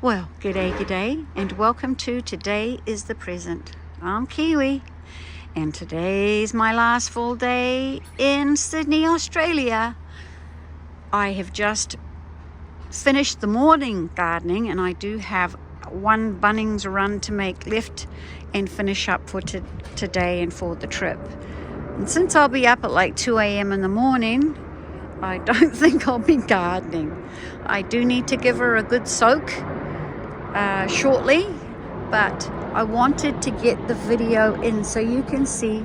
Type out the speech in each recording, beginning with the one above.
Well, g'day, and welcome to Today is the Present. I'm Kiwi, and today's my last full day in Sydney, Australia. I have just finished the morning gardening, and I do have one Bunnings run to make left and finish up for today and for the trip. And since I'll be up at like 2 a.m. in the morning, I don't think I'll be gardening. I do need to give her a good soak shortly, but I wanted to get the video in so you can see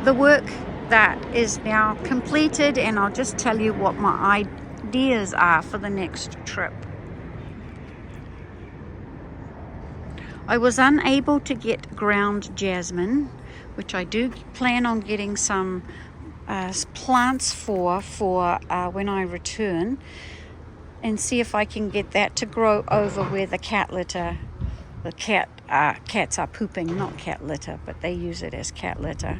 the work that is now completed, and I'll just tell you what my ideas are for the next trip. I was unable to get ground jasmine, which I do plan on getting some plants for when I return, and see if I can get that to grow over where the cat litter, cats are pooping, not cat litter, but they use it as cat litter.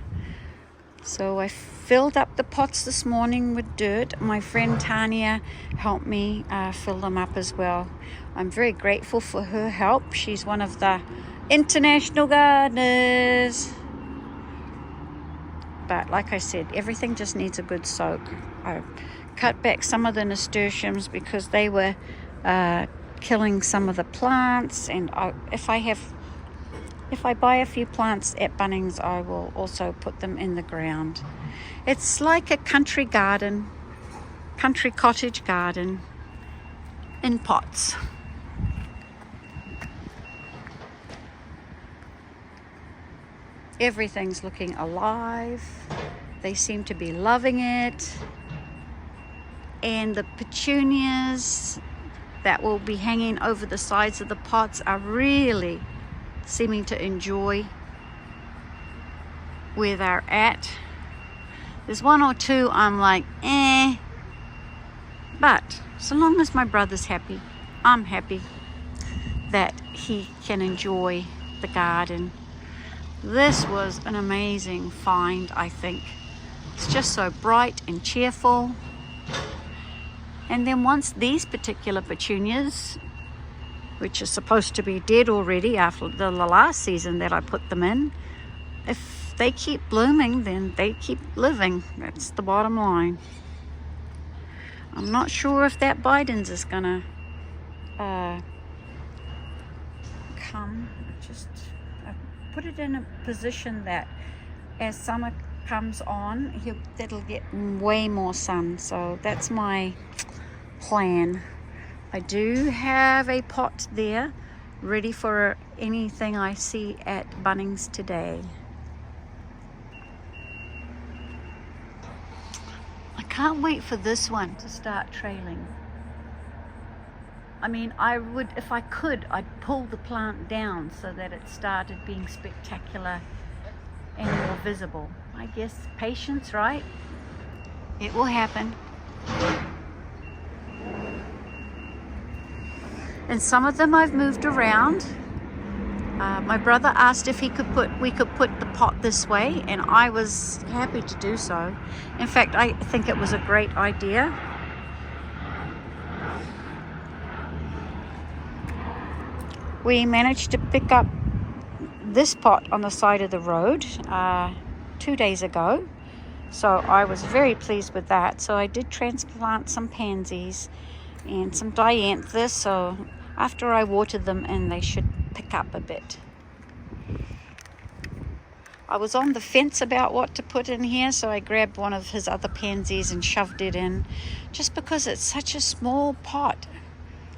So I filled up the pots this morning with dirt. My friend Tanya helped me fill them up as well. I'm very grateful for her help. She's one of the international gardeners. But like I said, everything just needs a good soak. I cut back some of the nasturtiums because they were killing some of the plants, and if I buy a few plants at Bunnings, I will also put them in the ground. It's like a country cottage garden in pots. Everything's looking alive. They seem to be loving it. And the petunias that will be hanging over the sides of the pots are really seeming to enjoy where they're at. There's one or two I'm like, but so long as my brother's happy, I'm happy that he can enjoy the garden. This was an amazing find, I think. It's just so bright and cheerful. And then once these particular petunias, which are supposed to be dead already after the last season that I put them in, if they keep blooming, then they keep living. That's the bottom line. I'm not sure if that Biden's is gonna come. Just put it in a position that as summer comes on, that'll get way more sun. So that's my plan. I do have a pot there ready for anything I see at Bunnings today. I can't wait for this one to start trailing. I mean, I would, if I could, I'd pull the plant down so that it started being spectacular and more visible. I guess patience, right? It will happen. And some of them I've moved around. My brother asked if we could put the pot this way, and I was happy to do so. In fact, I think it was a great idea. We managed to pick up this pot on the side of the road 2 days ago, so I was very pleased with that. So I did transplant some pansies and some dianthus, so after I watered them in, they should pick up a bit. I was on the fence about what to put in here, so I grabbed one of his other pansies and shoved it in, just because it's such a small pot.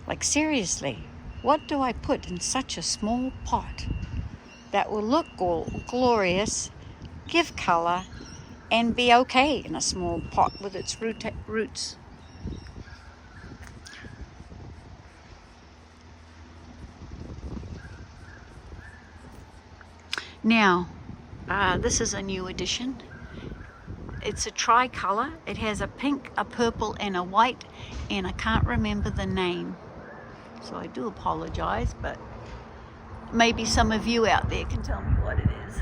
Like, seriously, what do I put in such a small pot that will look glorious, give color, and be okay in a small pot with its roots? Now, this is a new addition. It's a tricolor. It has a pink, a purple, and a white, and I can't remember the name. So I do apologize, but maybe some of you out there can tell me what it is.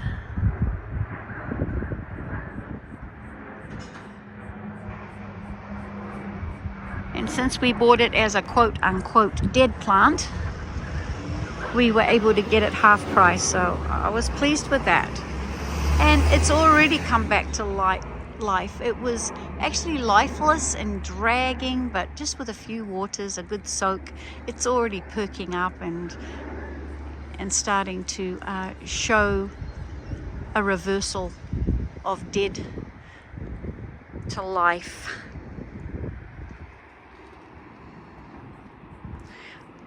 And since we bought it as a quote-unquote dead plant, we were able to get it half price, so I was pleased with that. And it's already come back to life. It was actually lifeless and dragging, but just with a few waters, a good soak, it's already perking up and starting to show a reversal of dead to life.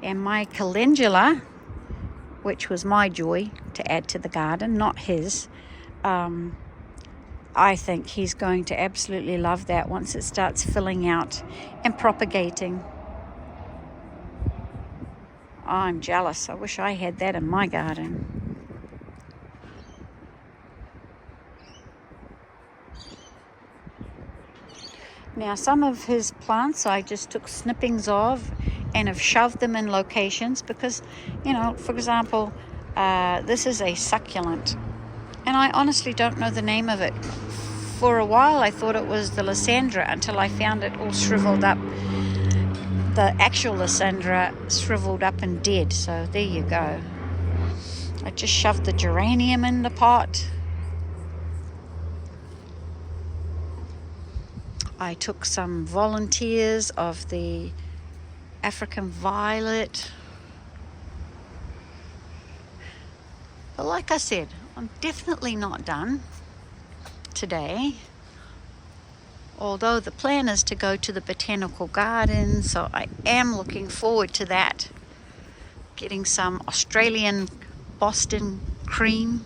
And my calendula, which was my joy to add to the garden, not his, I think he's going to absolutely love that once it starts filling out and propagating. I'm jealous. I wish I had that in my garden. Now, some of his plants I just took snippings of and have shoved them in locations because, you know, for example, this is a succulent, and I honestly don't know the name of it. For a while I thought it was the Lysandra until I found it all shriveled up. The actual Lysandra shriveled up and dead, so there you go. I just shoved the geranium in the pot. I took some volunteers of the African violet. But like I said, I'm definitely not done today. Although the plan is to go to the botanical garden, so I am looking forward to that. Getting some Australian Boston cream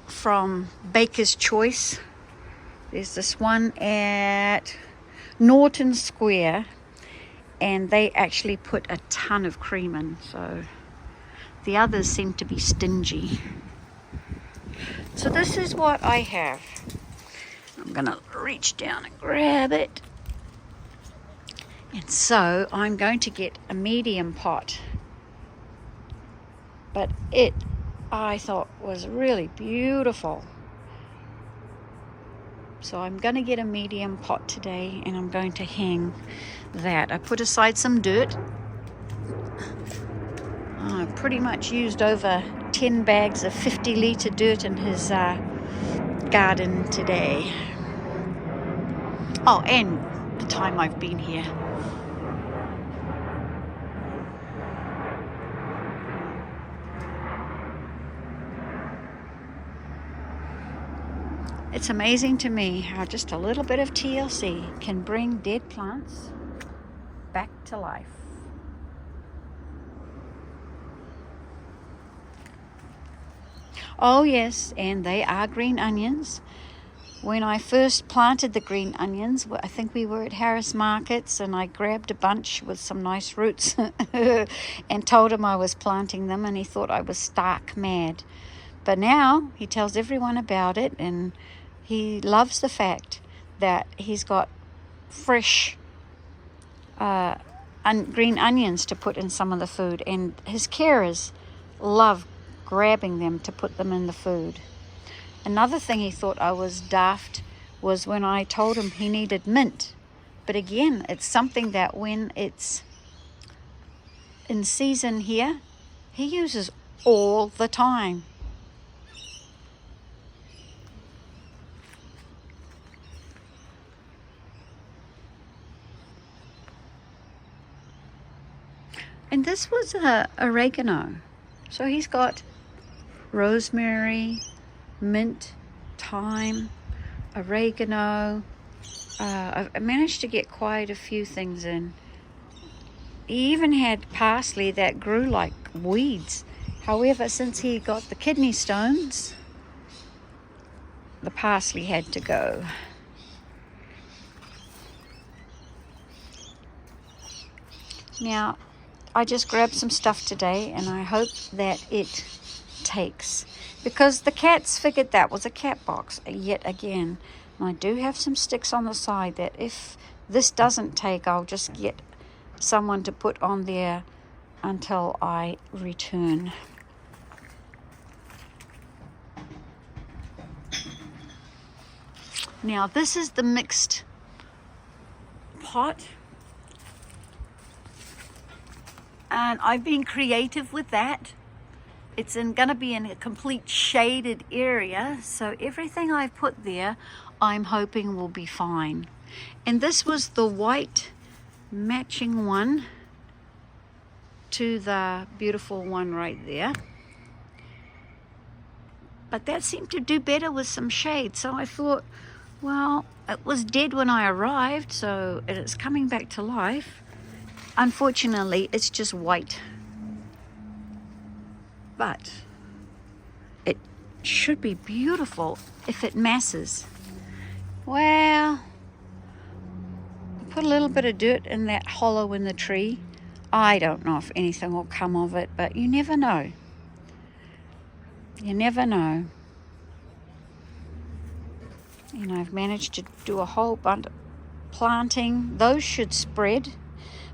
from Baker's Choice. There's this one at Norton Square, and they actually put a ton of cream in, so the others seem to be stingy. So this is what I have. I'm gonna reach down and grab it. And so I'm going to get a medium pot, but it, I thought, was really beautiful. So I'm going to get a medium pot today, and I'm going to hang that. I put aside some dirt. I pretty much used over 10 bags of 50-litre dirt in his garden today. Oh, and the time I've been here. It's amazing to me how just a little bit of TLC can bring dead plants back to life. Oh yes, and they are green onions. When I first planted the green onions, I think we were at Harris Markets, and I grabbed a bunch with some nice roots and told him I was planting them, and he thought I was stark mad. But now he tells everyone about it, and he loves the fact that he's got fresh green onions to put in some of the food, and his carers love grabbing them to put them in the food. Another thing he thought I was daft was when I told him he needed mint. But again, it's something that when it's in season here, he uses all the time. And this was oregano. So he's got rosemary, mint, thyme, oregano. I managed to get quite a few things in. He even had parsley that grew like weeds. However, since he got the kidney stones, the parsley had to go. Now, I just grabbed some stuff today, and I hope that it takes, because the cats figured that was a cat box yet again. And I do have some sticks on the side that if this doesn't take, I'll just get someone to put on there until I return. Now this is the mixed pot. And I've been creative with that. It's gonna be in a complete shaded area, so everything I've put there, I'm hoping will be fine. And this was the white matching one to the beautiful one right there. But that seemed to do better with some shade, so I thought, well, it was dead when I arrived, so it's coming back to life. Unfortunately, it's just white. But it should be beautiful if it masses. Well, put a little bit of dirt in that hollow in the tree. I don't know if anything will come of it, but you never know. You never know. And I've managed to do a whole bunch of planting. Those should spread.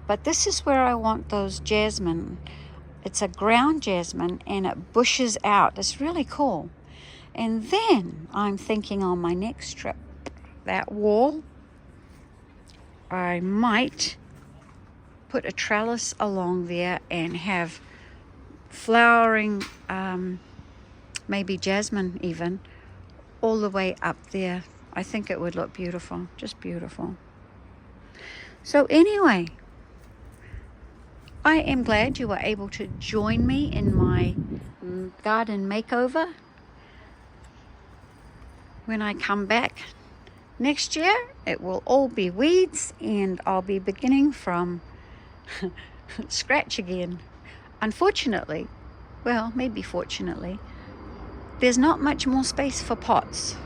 But this is where I want those jasmine. It's a ground jasmine and it bushes out. It's really cool. And then I'm thinking on my next trip, that wall, I might put a trellis along there and have flowering, maybe jasmine even, all the way up there. I think it would look beautiful, just beautiful. So anyway, I am glad you were able to join me in my garden makeover. When I come back next year, it will all be weeds and I'll be beginning from scratch again. Unfortunately, well, maybe fortunately, there's not much more space for pots.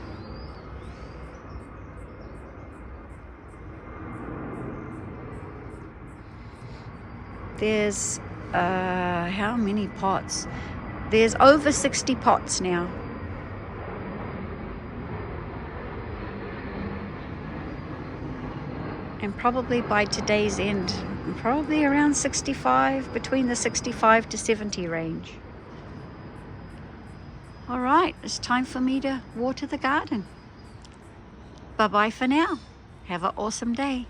There's, how many pots? There's over 60 pots now. And probably by today's end, probably around 65, between the 65 to 70 range. All right, it's time for me to water the garden. Bye-bye for now. Have an awesome day.